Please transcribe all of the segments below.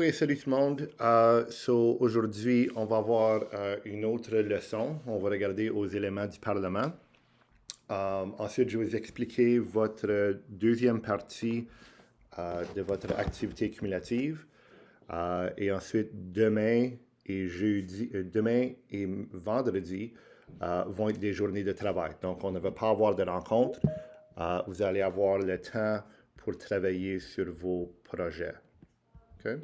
Ok, salut tout le monde. Aujourd'hui, on va avoir une autre leçon. On va regarder aux éléments du Parlement. Ensuite, je vais vous expliquer votre deuxième partie de votre activité cumulative. Et ensuite, demain et vendredi vont être des journées de travail. Donc, on ne va pas avoir de rencontres. Vous allez avoir le temps pour travailler sur vos projets. OK?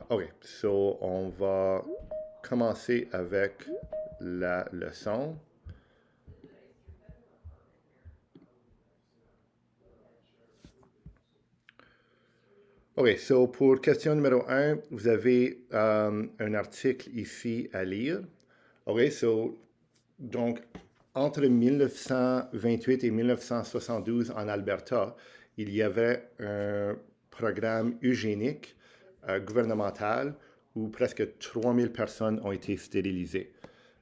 OK, so on va commencer avec la leçon. OK, so pour question numéro 1, vous avez un article ici à lire. OK, so donc entre 1928 et 1972 en Alberta, il y avait un programme eugénique gouvernemental où presque 3000 personnes ont été stérilisées.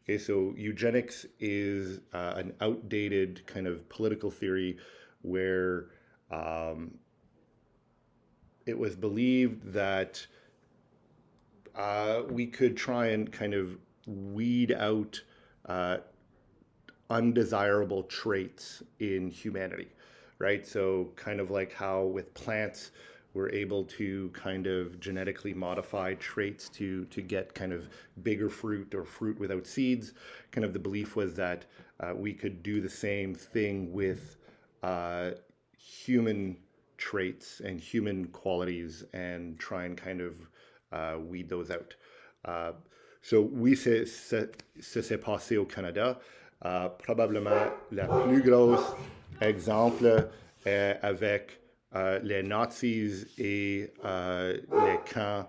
Okay, so eugenics is an outdated kind of political theory where it was believed that we could try and kind of weed out undesirable traits in humanity, right? So kind of like how with plants we're able to kind of genetically modify traits to get kind of bigger fruit or fruit without seeds. Kind of the belief was that we could do the same thing with human traits and human qualities and try and kind of weed those out. Oui, ça s'est passé au Canada. Probablement la plus grosse exemple est avec les nazis et les camps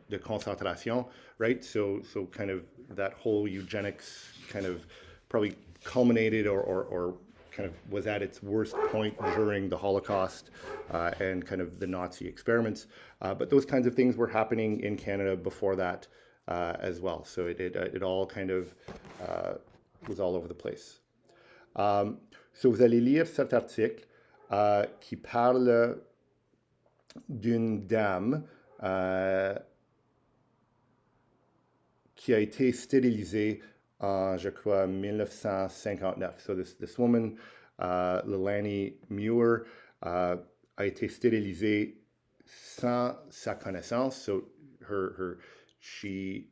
de concentration, right? So kind of that whole eugenics kind of probably culminated or kind of was at its worst point during the Holocaust and kind of the Nazi experiments. But those kinds of things were happening in Canada before that as well. So it all kind of was all over the place. So vous allez lire cet article qui parle d'une dame qui a été stérilisée en, je crois, 1959. So this woman, Lilani Muir, a été stérilisée sans sa connaissance. So she,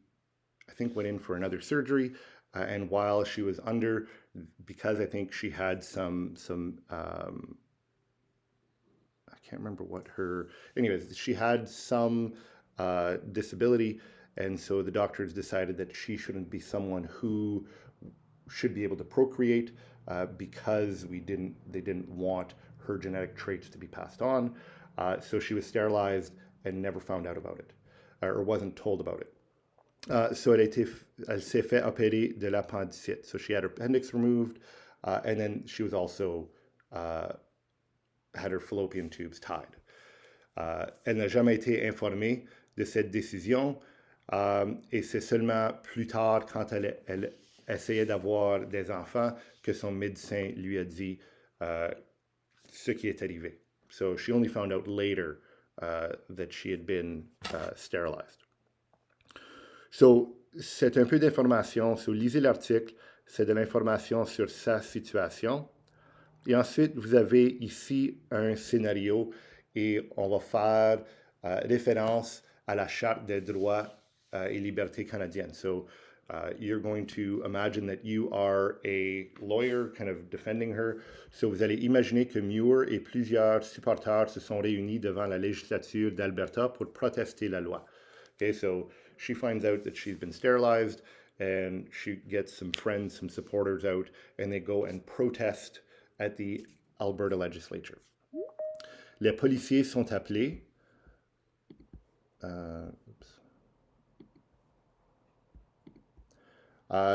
I think, went in for another surgery, and while she was under, because I think she had some I can't remember what her, anyways, she had some disability, and so the doctors decided that she shouldn't be someone who should be able to procreate because they didn't want her genetic traits to be passed on. So she was sterilized and never found out about it, or wasn't told about it. So elle s'est fait opérer de l'appendicite. So she had her appendix removed, and then she was also had her fallopian tubes tied. Elle n'a jamais été informée de cette décision, et c'est seulement plus tard, quand elle essayait d'avoir des enfants, que son médecin lui a dit ce qui est arrivé. So she only found out later that she had been sterilized. So, c'est un peu d'information. So, lisez l'article. C'est de l'information sur sa situation. Et ensuite, vous avez ici un scénario et on va faire référence à la Charte des droits et libertés canadiennes. So, you're going to imagine that you are a lawyer kind of defending her. So, vous allez imaginer que Muir et plusieurs supporters se sont réunis devant la législature d'Alberta pour protester la loi. Okay, so she finds out that she's been sterilized and she gets some friends, some supporters out, and they go and protest at the Alberta legislature. Les policiers sont appelés.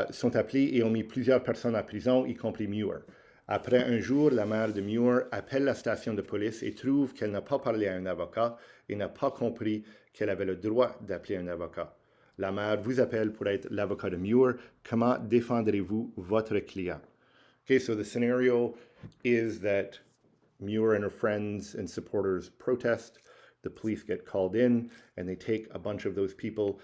Sont appelés et ont mis plusieurs personnes en prison, y compris Muir. Après un jour, la mère de Muir appelle la station de police et trouve qu'elle n'a pas parlé à un avocat et n'a pas compris qu'elle avait le droit d'appeler un avocat. La mère vous appelle pour être l'avocat de Muir. Comment défendrez-vous votre client? Okay, so the scenario is that Muir and her friends and supporters protest. the police get called in and they take a bunch of those people,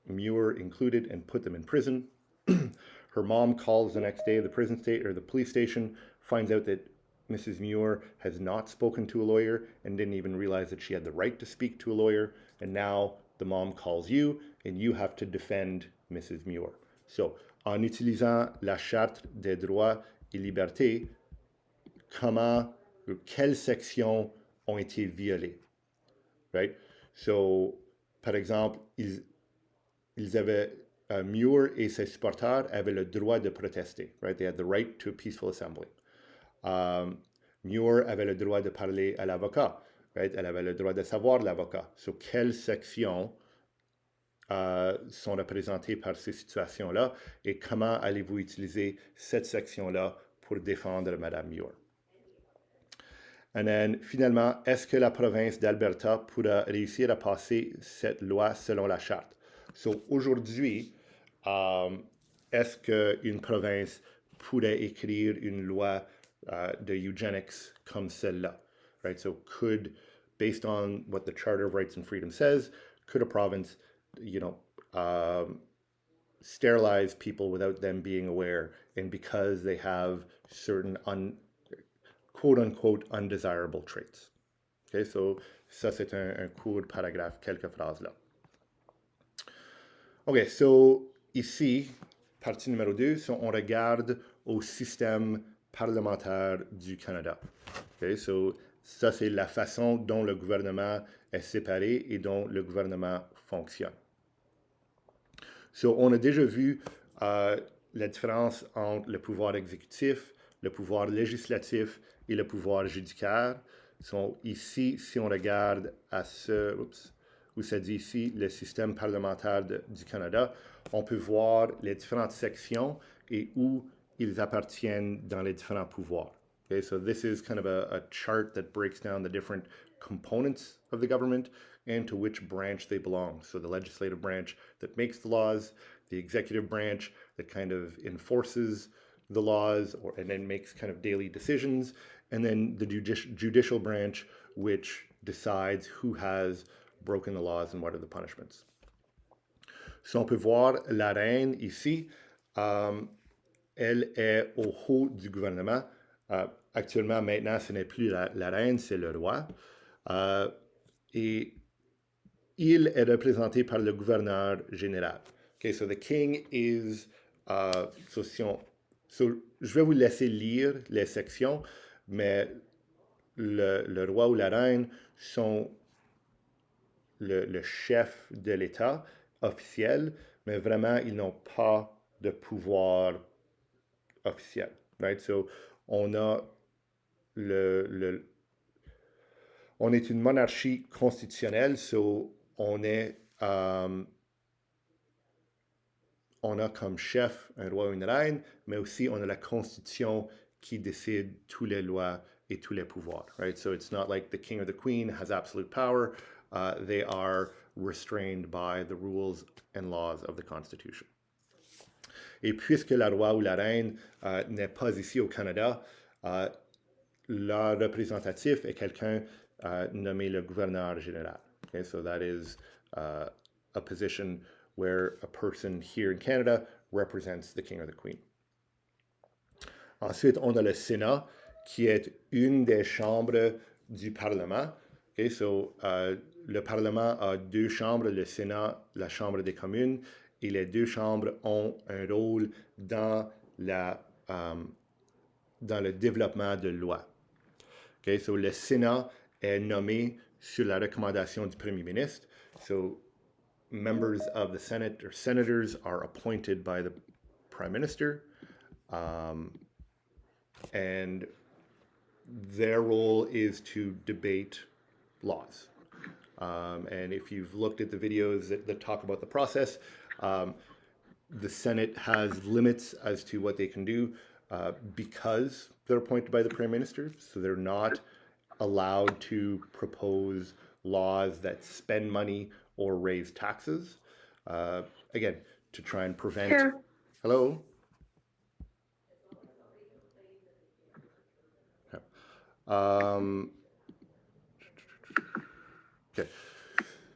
Muir included, and put them in prison. Her mom calls the next day the prison state or the police station, finds out that Mrs. Muir has not spoken to a lawyer and didn't even realize that she had the right to speak to a lawyer. And now the mom calls you and you have to defend Mrs. Muir. So, en utilisant la Charte des droits et libertés, quelles sections ont été violées, right? So, par exemple, ils avaient, Muir et ses supporters avaient le droit de protester, right? They had the right to a peaceful assembly. Muir avait le droit de parler à l'avocat, right? Elle avait le droit de savoir l'avocat. So, quelles sections sont représentées par ces situations-là et comment allez-vous utiliser cette section-là pour défendre Madame Muir? Et then, finalement, est-ce que la province d'Alberta pourra réussir à passer cette loi selon la charte? So, aujourd'hui, est-ce qu'une province pourrait écrire une loi de eugenics comme celle-là? Right? So, based on what the Charter of Rights and Freedom says, could a province, sterilize people without them being aware, and because they have certain quote-unquote undesirable traits. Okay, so ça c'est un court paragraphe, quelques phrases là. Ok, so ici, partie numéro 2, so on regarde au système parlementaire du Canada. Okay, so ça c'est la façon dont le gouvernement est séparé et dont le gouvernement fonctionne. So on a déjà vu la différence entre le pouvoir exécutif, le pouvoir législatif et le pouvoir judiciaire. So, ici, si on regarde à où ça dit ici, le système parlementaire du Canada, on peut voir les différentes sections et où ils appartiennent dans les différents pouvoirs. Okay, so this is kind of a chart that breaks down the different components of the government and to which branch they belong. So the legislative branch that makes the laws, the executive branch that kind of enforces the laws and then makes kind of daily decisions, and then the judicial branch which decides who has broken the laws and what are the punishments. So on peut voir la reine ici, elle est au haut du gouvernement. Actuellement, maintenant, ce n'est plus la reine, c'est le roi. Et il est représenté par le gouverneur général. Okay, so the king is, je vais vous laisser lire les sections, mais le roi ou la reine sont le chef de l'État officiel, mais vraiment, ils n'ont pas de pouvoir officiel. Right? So, on est une monarchie constitutionnelle, so on a comme chef un roi ou une reine, mais aussi on a la constitution qui décide toutes les lois et tous les pouvoirs. Right? So it's not like the king or the queen has absolute power. They are restrained by the rules and laws of the Constitution. Et puisque la roi ou la reine n'est pas ici au Canada, leur représentatif est quelqu'un nommé le gouverneur général. Okay, so that is a position where a person here in Canada represents the king or the queen. Ensuite, on a le Sénat, qui est une des chambres du Parlement. Okay, so le Parlement a deux chambres, le Sénat, la Chambre des communes, et les deux chambres ont un rôle dans le développement de lois. Okay, so le Sénat est nommé sur la recommandation du Premier ministre. So members of the Senate or senators are appointed by the Prime Minister, and their role is to debate laws. And if you've looked at the videos that talk about the process, the Senate has limits as to what they can do because they're appointed by the Prime Minister, so they're not allowed to propose laws that spend money or raise taxes. Again, to try and prevent... Sure. Hello? Okay.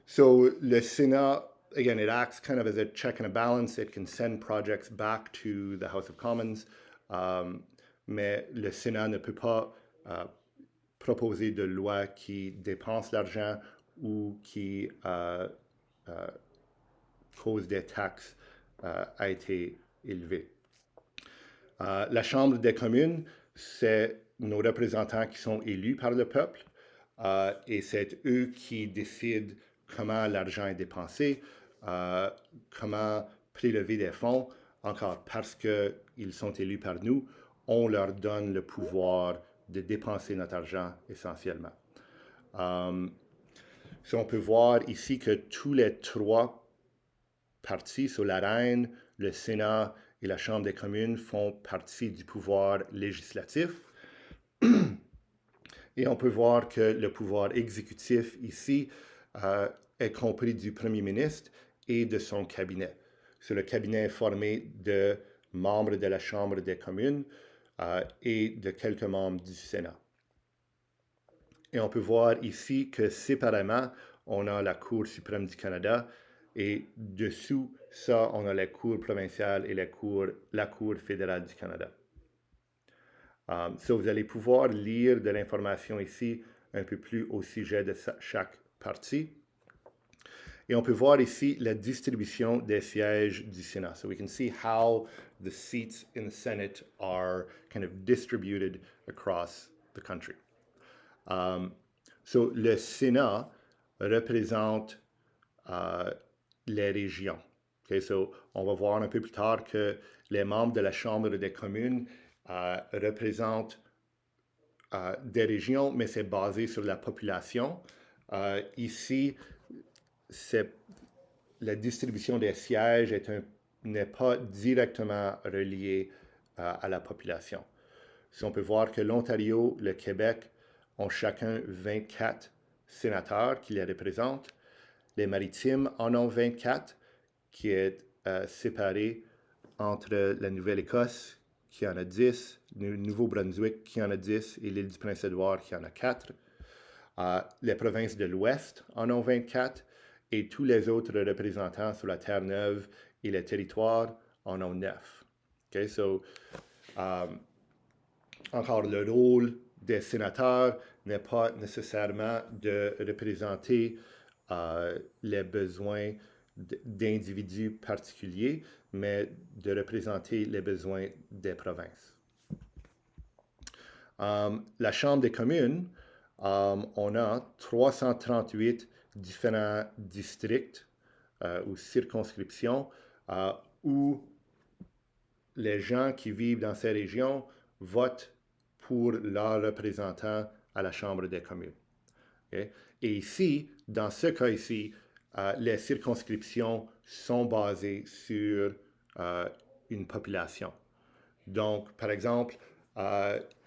So le Sénat, again, it acts kind of as a check and a balance. It can send projects back to the House of Commons, mais le Sénat ne peut pas proposer de loi qui dépense l'argent ou qui cause des taxes a été élevée. La Chambre des communes, c'est nos représentants qui sont élus par le peuple et c'est eux qui décident comment l'argent est dépensé, comment prélever des fonds. Encore parce qu'ils sont élus par nous, on leur donne le pouvoir de dépenser notre argent essentiellement. So on peut voir ici que tous les trois parties, sur la Reine, le Sénat et la Chambre des communes, font partie du pouvoir législatif. Et on peut voir que le pouvoir exécutif ici est compris du Premier ministre et de son cabinet. So, le cabinet est formé de membres de la Chambre des communes et de quelques membres du Sénat. Et on peut voir ici que séparément, on a la Cour suprême du Canada et dessous ça, on a la Cour provinciale et la Cour fédérale du Canada. So vous allez pouvoir lire de l'information ici un peu plus au sujet de chaque partie. Et on peut voir ici la distribution des sièges du Sénat. So we can see how the seats in the Senate are kind of distributed across the country. So le Sénat représente les régions. Okay, so on va voir un peu plus tard que les membres de la Chambre des communes représentent des régions, mais c'est basé sur la population. Ici, la distribution des sièges n'est pas directement reliée à la population. Si on peut voir que l'Ontario, le Québec ont chacun 24 sénateurs qui les représentent. Les Maritimes en ont 24, qui est séparé entre la Nouvelle-Écosse, qui en a 10, le Nouveau-Brunswick, qui en a 10, et l'île du Prince-Édouard, qui en a 4. Les provinces de l'Ouest en ont 24, et tous les autres représentants sur la Terre-Neuve et les territoires en ont 9. Okay, so, encore, le rôle des sénateurs n'est pas nécessairement de représenter les besoins d'individus particuliers, mais de représenter les besoins des provinces. La Chambre des communes, on a 338 différents districts ou circonscriptions où les gens qui vivent dans ces régions votent pour leurs représentants à la Chambre des communes. Okay? Et ici, dans ce cas ici, les circonscriptions sont basées sur une population. Donc, par exemple,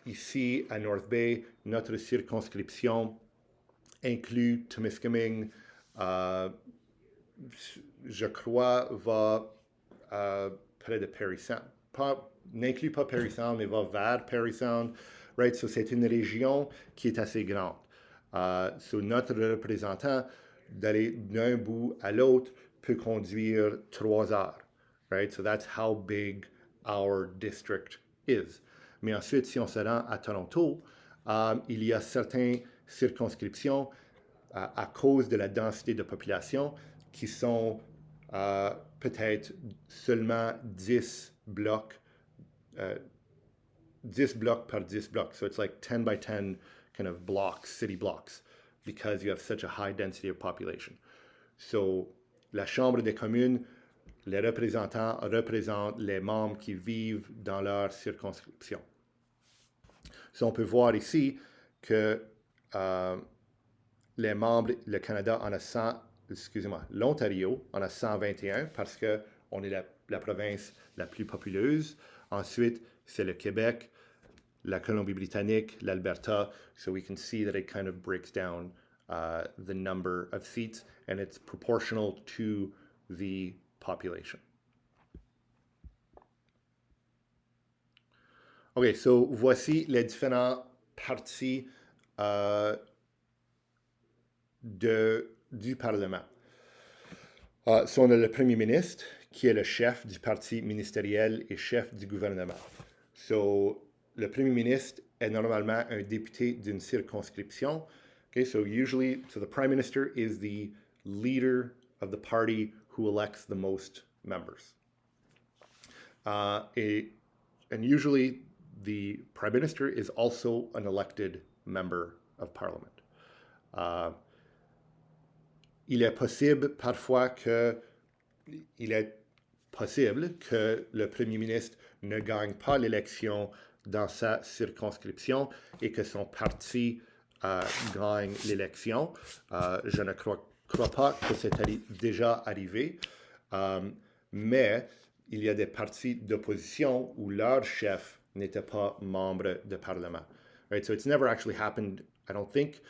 ici à North Bay, notre circonscription inclut Temiskaming, je crois, va près de Parry Sound. N'inclut pas Parry Sound, mais va vers Parry Sound. Right? So, c'est une région qui est assez grande. So notre représentant, d'aller d'un bout à l'autre, peut conduire 3 heures. Right? So that's how big our district is. Mais ensuite, si on se rend à Toronto, il y a certaines circonscriptions à cause de la densité de population qui sont peut-être seulement 10 blocs, 10 blocs par 10 blocs. So it's like 10 by 10 kind of blocks, city blocks, because you have such a high density of population. So, la Chambre des communes, les représentants représentent les membres qui vivent dans leur circonscription. So, on peut voir ici que les membres, le Canada en a 100, l'Ontario en a 121 parce qu'on est la province la plus populeuse. Ensuite, c'est le Québec, la Colombie-Britannique, l'Alberta. So we can see that it kind of breaks down the number of seats and it's proportional to the population. OK, so voici les différents partis du Parlement. So on a le Premier ministre, qui est le chef du parti ministériel et chef du gouvernement. So, le Premier ministre est normalement un député d'une circonscription. Okay, so the Prime Minister is the leader of the party who elects the most members. And usually the Prime Minister is also an elected member of Parliament. Il est possible parfois que le Premier ministre ne gagne pas l'élection dans sa circonscription et que son parti gagne l'élection. Je ne crois pas que c'est déjà arrivé, mais il y a des partis d'opposition où leur chef n'était pas membre du Parlement. Right? So it's never actually happened, I don't think,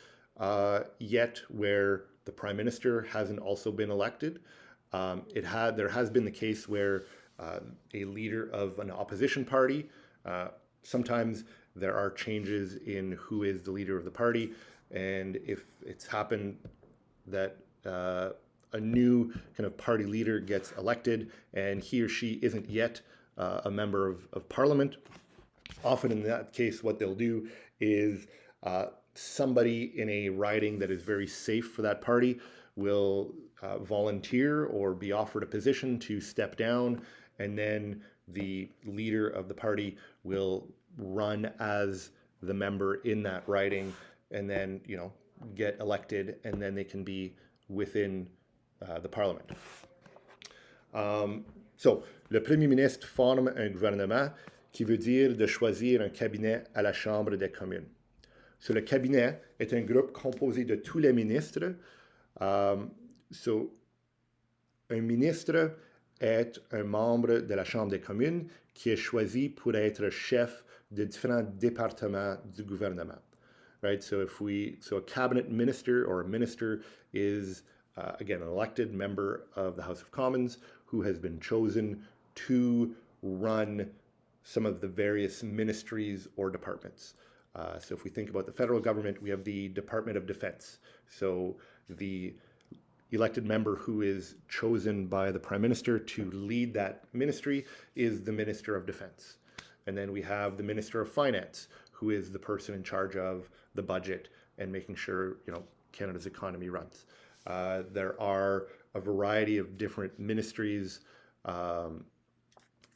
yet where the Prime Minister hasn't also been elected. There has been the case where a leader of an opposition party, sometimes there are changes in who is the leader of the party, and if it's happened that a new kind of party leader gets elected and he or she isn't yet a member of Parliament, often in that case what they'll do is somebody in a riding that is very safe for that party will volunteer or be offered a position to step down, and then the leader of the party will run as the member in that riding and then, get elected, and then they can be within the Parliament. So, le Premier ministre forme un gouvernement qui veut dire de choisir un cabinet à la Chambre des communes. So, le cabinet est un groupe composé de tous les ministres. Un ministre est un membre de la Chambre des communes qui est choisi pour être chef de différents départements du gouvernement. Right? So a cabinet minister or a minister is, again, an elected member of the House of Commons who has been chosen to run some of the various ministries or departments. So if we think about the federal government, we have the Department of Defense. So the elected member who is chosen by the Prime Minister to lead that ministry is the Minister of Defense. And then we have the Minister of Finance, who is the person in charge of the budget and making sure, Canada's economy runs. There are a variety of different ministries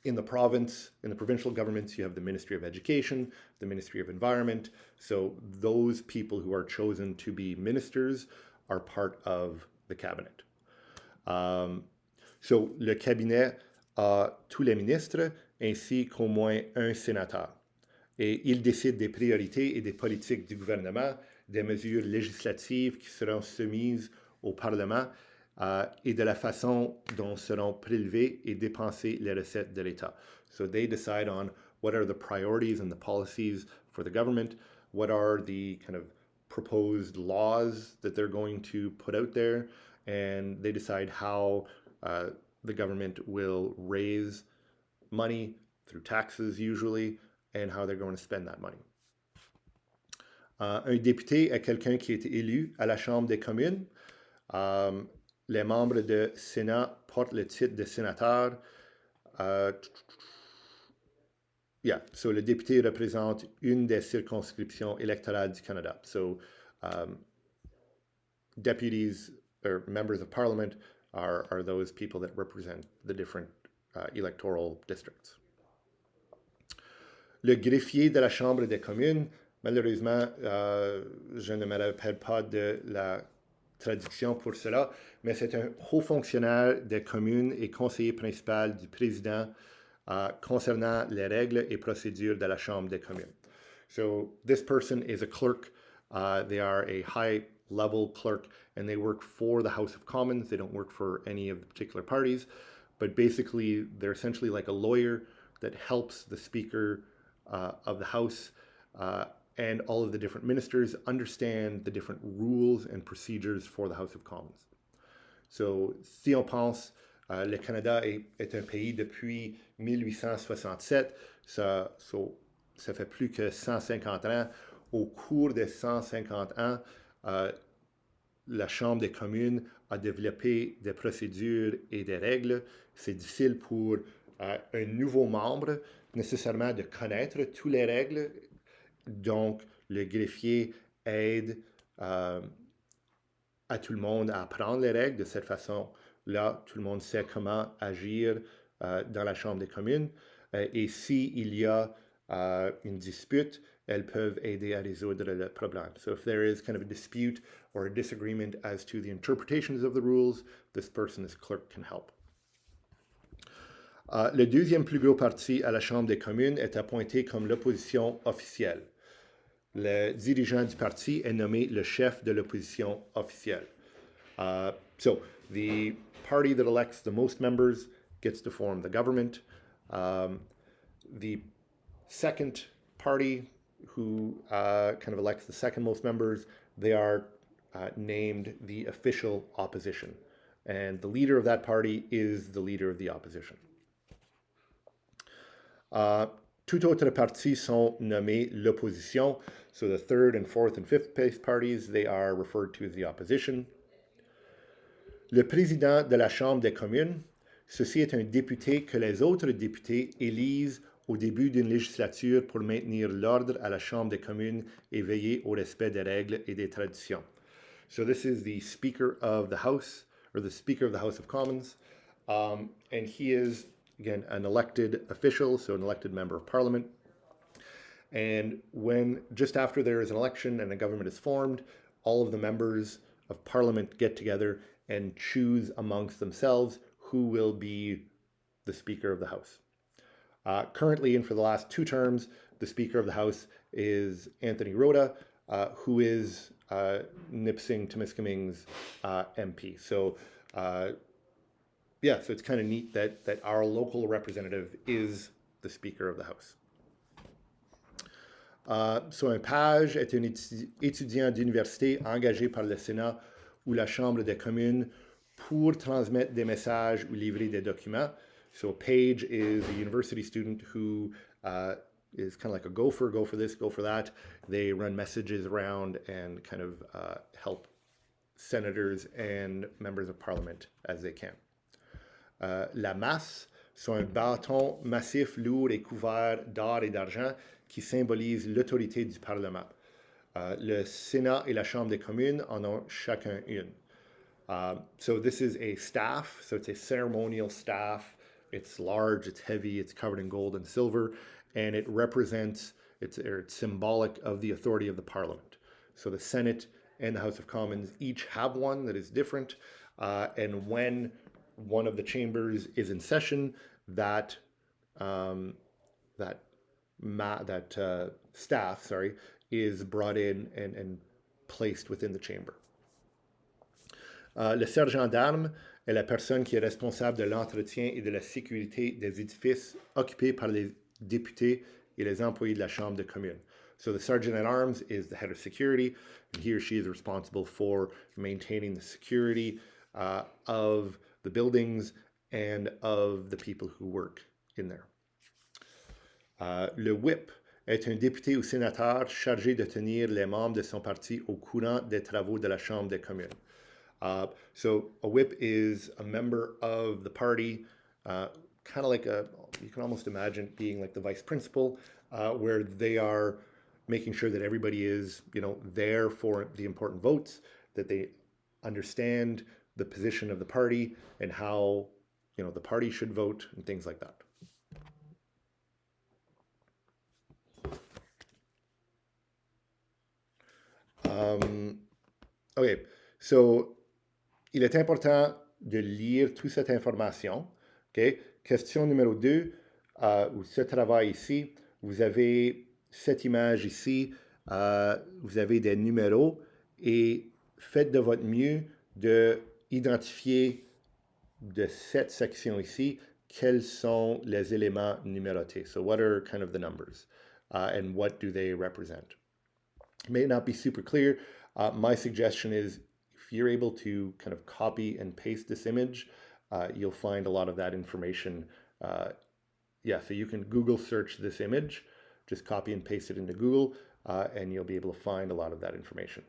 in the province. In the provincial governments, you have the Ministry of Education, the Ministry of Environment. So those people who are chosen to be ministers are part of the cabinet. So le cabinet a tous les ministres ainsi qu'au moins un sénateur. Et il décide des priorités et des politiques du gouvernement, des mesures législatives qui seront soumises au Parlement et de la façon dont seront prélevées et dépensées les recettes de l'État. So they decide on what are the priorities and the policies for the government, what are the kind of proposed laws that they're going to put out there, and they decide how the government will raise money through taxes usually, and how they're going to spend that money. Un député est quelqu'un qui est élu à la Chambre des communes. Les membres du Sénat portent le titre de sénateur. So le député représente une des circonscriptions électorales du Canada. So deputies or members of Parliament are those people that represent the different electoral districts. Le greffier de la Chambre des communes, malheureusement, je ne me rappelle pas de la traduction pour cela, mais c'est un haut fonctionnaire des communes et conseiller principal du président concernant les règles et procédures de la Chambre des communes. So this person is a clerk. They are a high-level clerk, and they work for the House of Commons. They don't work for any of the particular parties, but basically they're essentially like a lawyer that helps the Speaker of the House and all of the different ministers understand the different rules and procedures for the House of Commons. So, si on pense, le Canada est un pays depuis 1867, ça fait plus que 150 ans. Au cours des 150 ans, la Chambre des communes a développé des procédures et des règles. C'est difficile pour un nouveau membre nécessairement de connaître toutes les règles. Donc, le greffier aide à tout le monde à apprendre les règles. De cette façon-là, tout le monde sait comment agir dans la Chambre des communes. Et s'il y a une dispute, elles peuvent aider à résoudre le problème. So if there is kind of a dispute or a disagreement as to the interpretations of the rules, this person, this clerk, can help. Le deuxième plus gros parti à la Chambre des communes est appointé comme l'opposition officielle. Le dirigeant du parti est nommé le chef de l'opposition officielle. So the party that elects the most members gets to form the government. The second party who kind of elects the second most members, they are named the official opposition. And the leader of that party is the leader of the opposition. Tout autres partis sont nommés l'opposition. So the third and fourth and fifth place parties, they are referred to as the opposition. Le président de la Chambre des communes, ceci est un député que les autres députés élisent au début d'une législature pour maintenir l'ordre à la Chambre des communes et veiller au respect des règles et des traditions. So this is the Speaker of the House, or the Speaker of the House of Commons, and he is, again, an elected official, so an elected member of Parliament. And just after there is an election and a government is formed, all of the members of Parliament get together and choose amongst themselves who will be the Speaker of the House. Currently, and for the last 2 terms, the Speaker of the House is Anthony Rota, who is Nipissing Temiskaming's MP. So, so it's kind of neat that our local representative is the Speaker of the House. So un page est un étudiant d'université engagé par le Sénat ou la Chambre des communes pour transmettre des messages ou livrer des documents. So a page is a university student who is kind of like a gopher, go for this, go for that. They run messages around and kind of help senators and members of parliament as they can. La masse, c'est un bâton massif, lourd et couvert d'or et d'argent qui symbolise l'autorité du Parlement. Le Sénat et la Chambre des communes en ont chacun une. So this is a staff, so it's a ceremonial staff. It's large, it's heavy, it's covered in gold and silver, and it represents, it's symbolic of the authority of the Parliament. So the Senate and the House of Commons each have one that is different, and when one of the chambers is in session, that staff, is brought in and placed within the chamber. Le sergent d'armes est la personne qui est responsable de l'entretien et de la sécurité des édifices occupés par les députés et les employés de la Chambre des communes. So the sergeant at arms is the head of security, and he or she is responsible for maintaining the security of the buildings and of the people who work in there. Le whip est un député ou sénateur chargé de tenir les membres de son parti au courant des travaux de la Chambre des communes. So a whip is a member of the party, kind of like you can almost imagine being like the vice principal, where they are making sure that everybody is, there for the important votes, that they understand the position of the party and how, the party should vote and things like that. Okay, so il est important de lire toute cette information. Okay? Question numéro 2, ou ce travail ici, vous avez cette image ici, vous avez des numéros et faites de votre mieux de identifier de cette section ici quels sont les éléments numérotés. So what are kind of the numbers and what do they represent? It may not be super clear. My suggestion is if you're able to kind of copy and paste this image, you'll find a lot of that information. So you can Google search this image, just copy and paste it into Google, and you'll be able to find a lot of that information.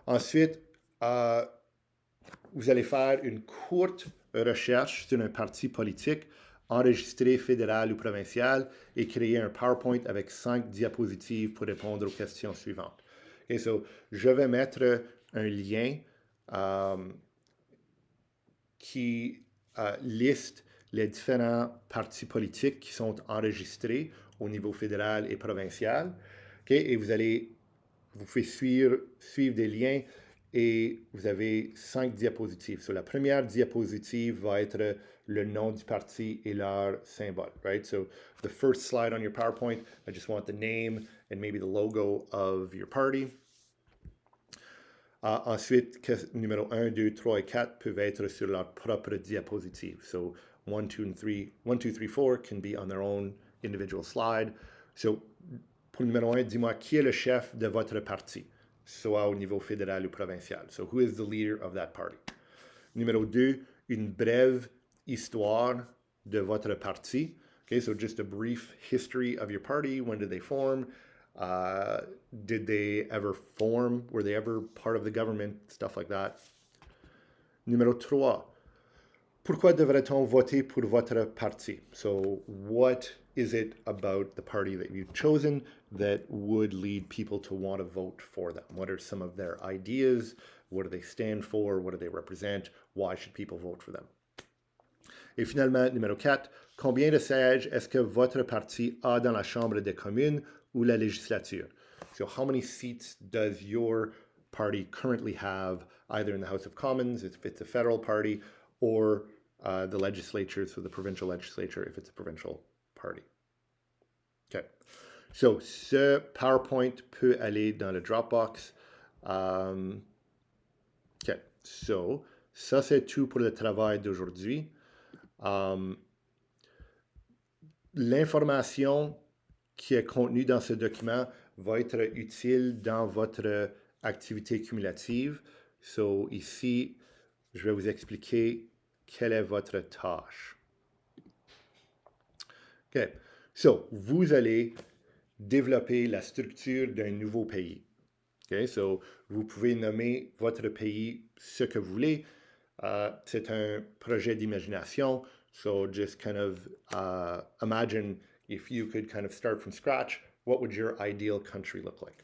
Ensuite, vous allez faire une courte recherche sur un parti politique enregistré fédéral ou provincial et créer un PowerPoint avec 5 diapositives pour répondre aux questions suivantes. Okay, so, je vais mettre un lien qui liste les différents partis politiques qui sont enregistrés au niveau fédéral et provincial. Okay, et vous pouvez suivre des liens et vous avez 5 diapositives. So, la première diapositive va être le nom du parti et leur symbole, right? So, the first slide on your PowerPoint, I just want the name and maybe the logo of your party. Ensuite, numéro 1, 2, 3 et 4 peuvent être sur leur propre diapositive. So 1, 2, 3, 4 can be on their own individual slide. So, pour le numéro 1, dis-moi qui est le chef de votre parti, soit au niveau fédéral ou provincial. So, who is the leader of that party? Numéro 2, une brève histoire de votre parti. Okay, so just a brief history of your party. When did they form? Did they ever form? Were they ever part of the government? Stuff like that. Numéro 3. Pourquoi devrait-on voter pour votre parti? So, what is it about the party that you've chosen that would lead people to want to vote for them? What are some of their ideas? What do they stand for? What do they represent? Why should people vote for them? Et finalement, numéro 4, combien de sièges est-ce que votre parti a dans la Chambre des communes ou la législature? So how many seats does your party currently have, either in the House of Commons, if it's a federal party, or the legislature, so the provincial legislature, if it's a provincial party? Okay. So, ce PowerPoint peut aller dans le Dropbox. Okay. So, ça c'est tout pour le travail d'aujourd'hui. L'information qui est contenue dans ce document va être utile dans votre activité cumulative. So, ici, je vais vous expliquer quelle est votre tâche. OK. So, vous allez développer la structure d'un nouveau pays. OK. So, vous pouvez nommer votre pays ce que vous voulez. C'est un projet d'imagination. So, just kind of imagine if you could kind of start from scratch, what would your ideal country look like?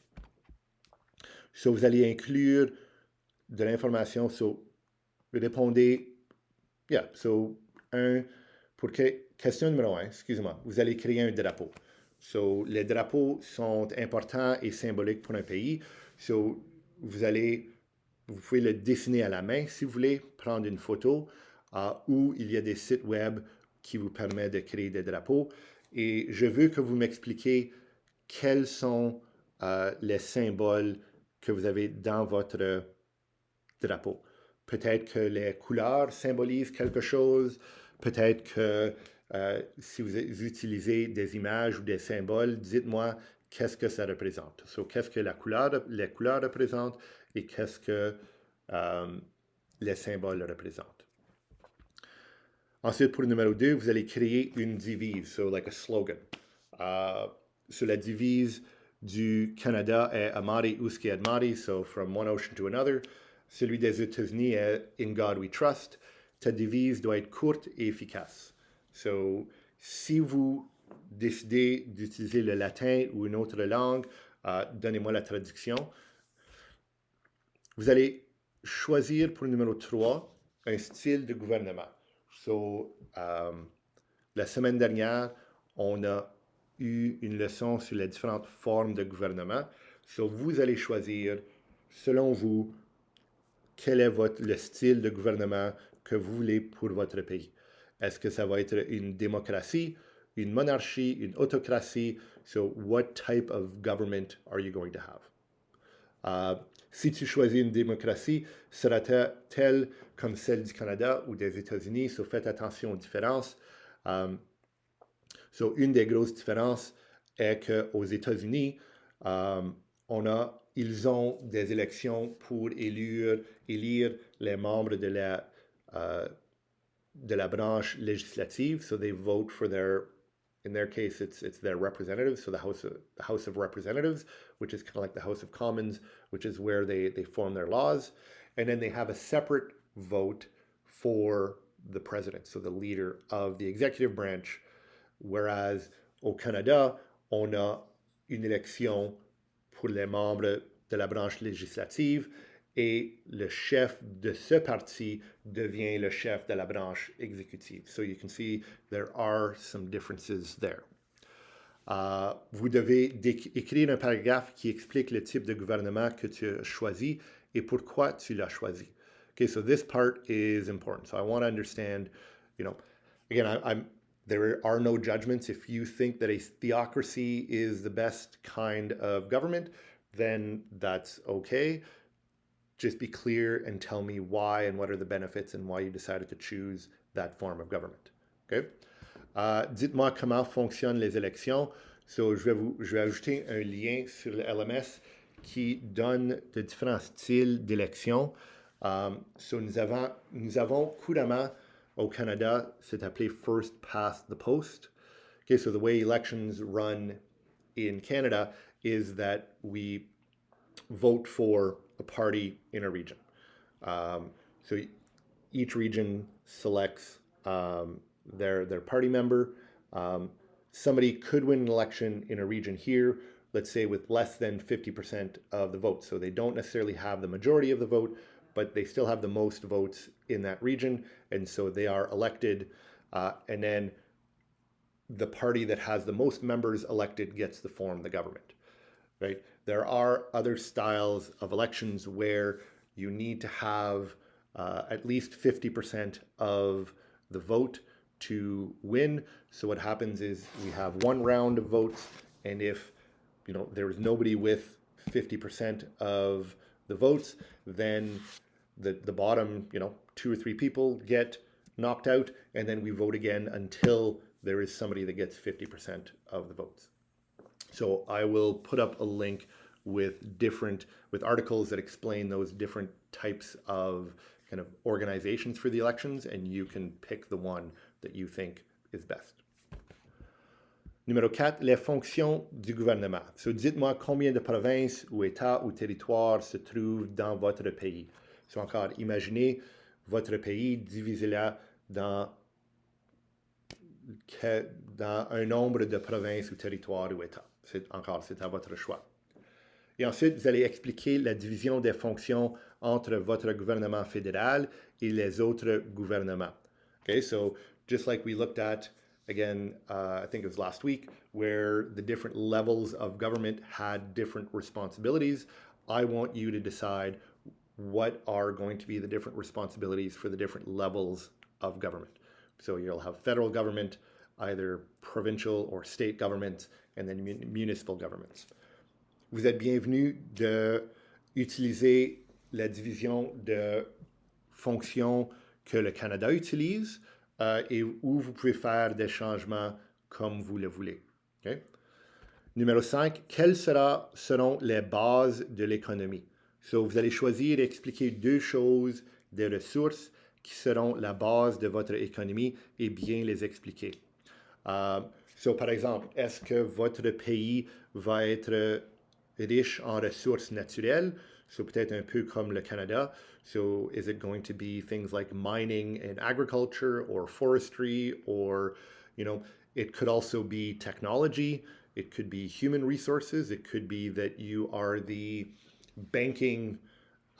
So, vous allez inclure de l'information. So, répondez. Yeah, so, question numéro 1, excusez-moi, vous allez créer un drapeau. So, les drapeaux sont importants et symboliques pour un pays. So, vous pouvez le dessiner à la main si vous voulez, prendre une photo, ou il y a des sites web qui vous permettent de créer des drapeaux. Et je veux que vous m'expliquiez quels sont les symboles que vous avez dans votre drapeau. Peut-être que les couleurs symbolisent quelque chose. Peut-être que si vous utilisez des images ou des symboles, dites-moi qu'est-ce que ça représente. So, qu'est-ce que les couleurs représentent et qu'est-ce que les symboles représentent. Ensuite, pour le numéro 2, vous allez créer une devise, so like a slogan. So, la devise du Canada est Amari Usque Admari, so from one ocean to another. Celui des États-Unis est In God We Trust. Ta devise doit être courte et efficace. So, si vous décidez d'utiliser le latin ou une autre langue, donnez-moi la traduction. Vous allez choisir pour le numéro 3 un style de gouvernement. So, la semaine dernière, on a eu une leçon sur les différentes formes de gouvernement. So, vous allez choisir, selon vous, quel est le style de gouvernement que vous voulez pour votre pays. Est-ce que ça va être une démocratie, une monarchie, une autocratie? So, what type of government are you going to have? Si tu choisis une démocratie, sera-t-elle comme celle du Canada ou des États-Unis? So, faites attention aux différences. So, une des grosses différences est qu'aux États-Unis, ils ont des élections pour élire les membres de la branche législative. So, they vote for their in their case, it's their representatives, so the House of Representatives, which is kind of like the House of Commons, which is where they form their laws, and then they have a separate vote for the president, so the leader of the executive branch. Whereas au Canada, on a une élection pour les membres de la branche législative et le chef de ce parti devient le chef de la branche exécutive. So you can see there are some differences there. Vous devez écrire un paragraphe qui explique le type de gouvernement que tu as choisi et pourquoi tu l'as choisi. Okay, so this part is important. So I want to understand, again, there are no judgments. If you think that a theocracy is the best kind of government, then that's okay. Just be clear and tell me why and what are the benefits and why you decided to choose that form of government. Okay? Dites-moi comment fonctionnent les élections. So, je vais ajouter un lien sur le LMS qui donne de différents styles d'élections. So, nous avons couramment au Canada, c'est appelé first past the post. Okay, so the way elections run in Canada is that we vote for a party in a region. So each region selects their party member. Somebody could win an election in a region here, let's say with less than 50% of the vote. So they don't necessarily have the majority of the vote, but they still have the most votes in that region. And so they are elected. And then the party that has the most members elected gets to form the government, right? There are other styles of elections where you need to have at least 50% of the vote to win. So what happens is we have one round of votes, and if there is nobody with 50% of the votes, then the bottom 2 or 3 people get knocked out, and then we vote again until there is somebody that gets 50% of the votes. So I will put up a link with articles that explain those different types of kind of organizations for the elections, and you can pick the one that you think is best. Numéro 4, les fonctions du gouvernement. So dites-moi combien de provinces ou États ou territoires se trouvent dans votre pays. So encore, imaginez votre pays, divisez-la dans un nombre de provinces ou territoires ou États. C'est à votre choix. Et ensuite, vous allez expliquer la division des fonctions entre votre gouvernement fédéral et les autres gouvernements. Okay, so just like we looked at, again, I think it was last week, where the different levels of government had different responsibilities, I want you to decide what are going to be the different responsibilities for the different levels of government. So you'll have federal government, either provincial or state governments, and then municipal governments. Vous êtes bienvenus d'utiliser la division de fonctions que le Canada utilise et où vous pouvez faire des changements comme vous le voulez. Okay? Numéro 5, quelles seront les bases de l'économie? So, vous allez choisir et expliquer 2 choses, des ressources qui seront la base de votre économie et bien les expliquer. So, par exemple, est-ce que votre pays va être riche en ressources naturelles? So, peut-être un peu comme le Canada. So, is it going to be things like mining and agriculture or forestry, or, it could also be technology. It could be human resources. It could be that you are the banking,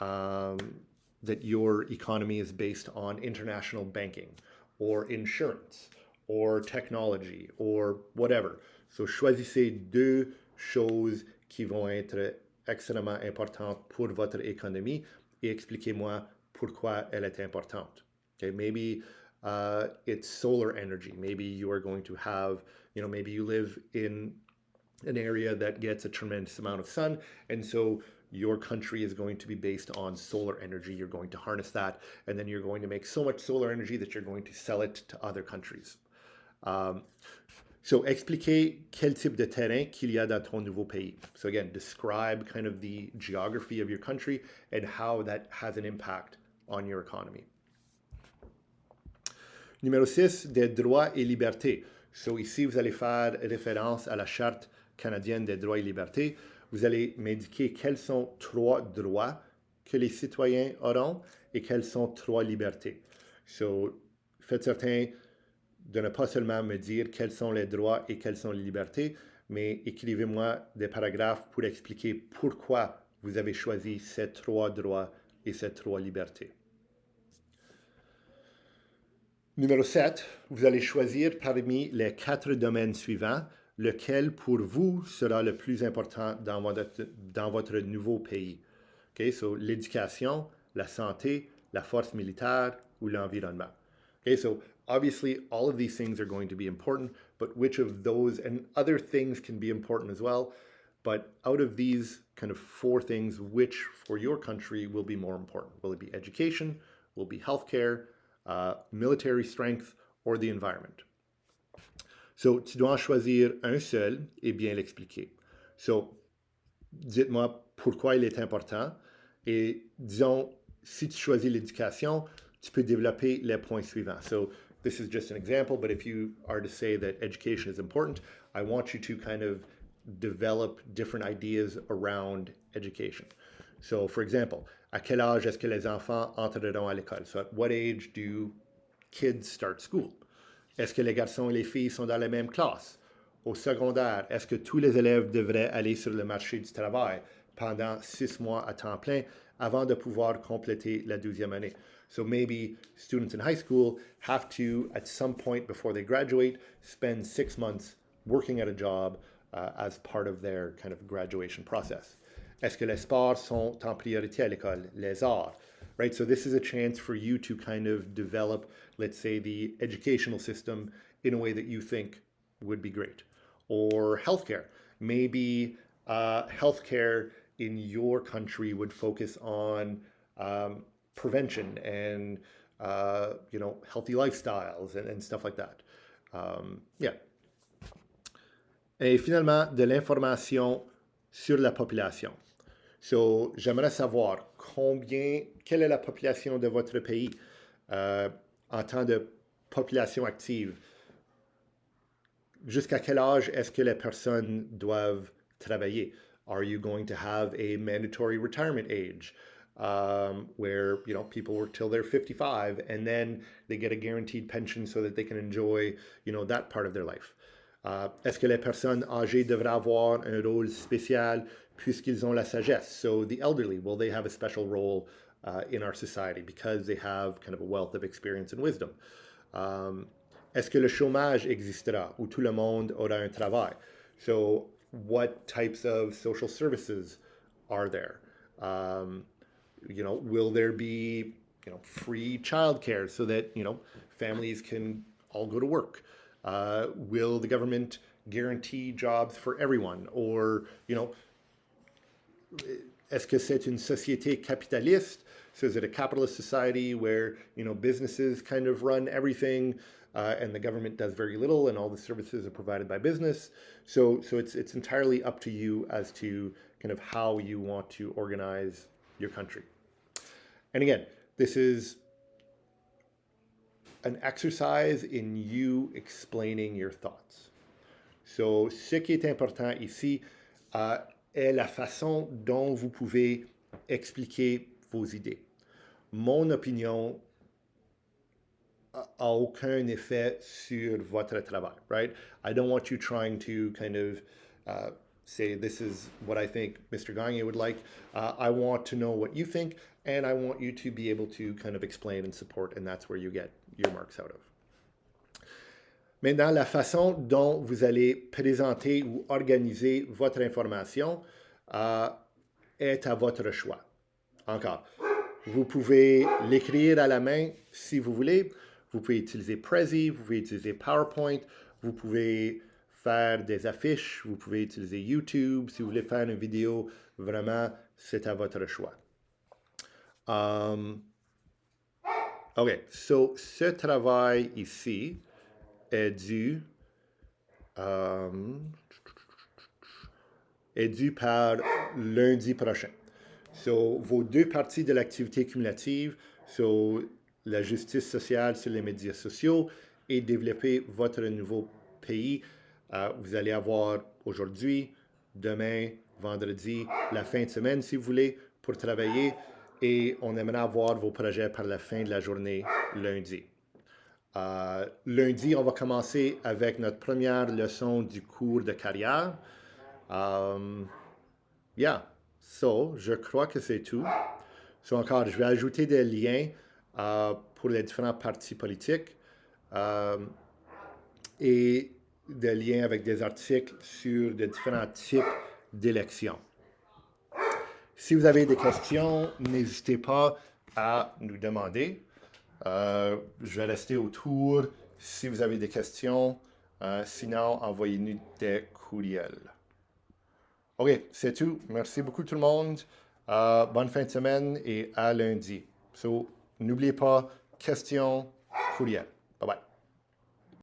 that your economy is based on international banking or insurance or technology or whatever. So, choisissez 2 choses qui vont être extrêmement importantes pour votre économie et expliquez-moi pourquoi elle est importante. Okay, maybe it's solar energy. Maybe you are going to have, maybe you live in an area that gets a tremendous amount of sun, and so your country is going to be based on solar energy. You're going to harness that, and then you're going to make so much solar energy that you're going to sell it to other countries. So, expliquez quel type de terrain qu'il y a dans ton nouveau pays. So again, describe kind of the geography of your country and how that has an impact on your economy. Numéro 6, des droits et libertés. So ici, vous allez faire référence à la Charte canadienne des droits et libertés. Vous allez m'indiquer quels sont 3 droits que les citoyens auront et quelles sont 3 libertés. So, faites certain de ne pas seulement me dire quels sont les droits et quelles sont les libertés, mais écrivez-moi des paragraphes pour expliquer pourquoi vous avez choisi ces 3 droits et ces 3 libertés. Numéro 7, vous allez choisir parmi les 4 domaines suivants lequel pour vous sera le plus important dans votre nouveau pays. Okay, so l'éducation, la santé, la force militaire ou l'environnement. Okay, so obviously all of these things are going to be important, but which of those and other things can be important as well. But out of these kind of 4 things, which for your country will be more important? Will it be education? Will it be healthcare? Military strength, or the environment. So, tu dois en choisir un seul et bien l'expliquer. So, dites-moi pourquoi il est important et disons, si tu choisis l'éducation, tu peux développer les points suivants. So, this is just an example, but if you are to say that education is important, I want you to kind of develop different ideas around education. So, for example, à quel âge est-ce que les enfants entreront à l'école? So, at what age do kids start school? Est-ce que les garçons et les filles sont dans la même classe? Au secondaire, est-ce que tous les élèves devraient aller sur le marché du travail pendant 6 mois à temps plein avant de pouvoir compléter la 12e année? So maybe students in high school have to, at some point before they graduate, spend 6 months working at a job as part of their kind of graduation process. Est-ce que les sports sont en priorité à l'école? Les arts, right? So this is a chance for you to kind of develop, let's say, the educational system in a way that you think would be great. Or healthcare. Maybe healthcare in your country would focus on prevention and healthy lifestyles and stuff like that. Yeah. Et finalement, de l'information sur la population. So, j'aimerais savoir quelle est la population de votre pays en temps de population active. Jusqu'à quel âge est-ce que les personnes doivent travailler? Are you going to have a mandatory retirement age where people work till they're 55 and then they get a guaranteed pension so that they can enjoy that part of their life? Est-ce que les personnes âgées devraient avoir un rôle spécial puisqu'ils ont la sagesse? So the elderly, will they have a special role in our society because they have kind of a wealth of experience and wisdom? Est-ce que le chômage existera ou tout le monde aura un travail? So what types of social services are there? Will there be free childcare so that families can all go to work? Will the government guarantee jobs for everyone? Or, est-ce que c'est une société capitaliste? So is it a capitalist society where, businesses kind of run everything and the government does very little and all the services are provided by business? So it's entirely up to you as to kind of how you want to organize your country. And again, this is an exercise in you explaining your thoughts. So, ce qui est important ici est la façon dont vous pouvez expliquer vos idées. Mon opinion a aucun effet sur votre travail, right? I don't want you trying to kind of say, this is what I think Mr. Gagne would like. I want to know what you think, and I want you to be able to kind of explain and support, and that's where you get your marks out of. Maintenant, la façon dont vous allez présenter ou organiser votre information est à votre choix. Encore, vous pouvez l'écrire à la main si vous voulez. Vous pouvez utiliser Prezi, vous pouvez utiliser PowerPoint, vous pouvez faire des affiches, vous pouvez utiliser YouTube. Si vous voulez faire une vidéo, vraiment, c'est à votre choix. OK, so ce travail ici est dû par lundi prochain. So, vos 2 parties de l'activité cumulative, so la justice sociale sur les médias sociaux et développer votre nouveau pays. Vous allez avoir aujourd'hui, demain, vendredi, la fin de semaine si vous voulez, pour travailler. Et on aimerait avoir vos projets par la fin de la journée, lundi. Lundi, on va commencer avec notre première leçon du cours de carrière. So, je crois que c'est tout. So, encore, je vais ajouter des liens pour les différents partis politiques et des liens avec des articles sur des différents types d'élections. Si vous avez des questions, n'hésitez pas à nous demander. Je vais rester autour si vous avez des questions. Sinon, envoyez-nous des courriels. OK, c'est tout. Merci beaucoup tout le monde. Bonne fin de semaine et à lundi. So, n'oubliez pas, questions, courriel.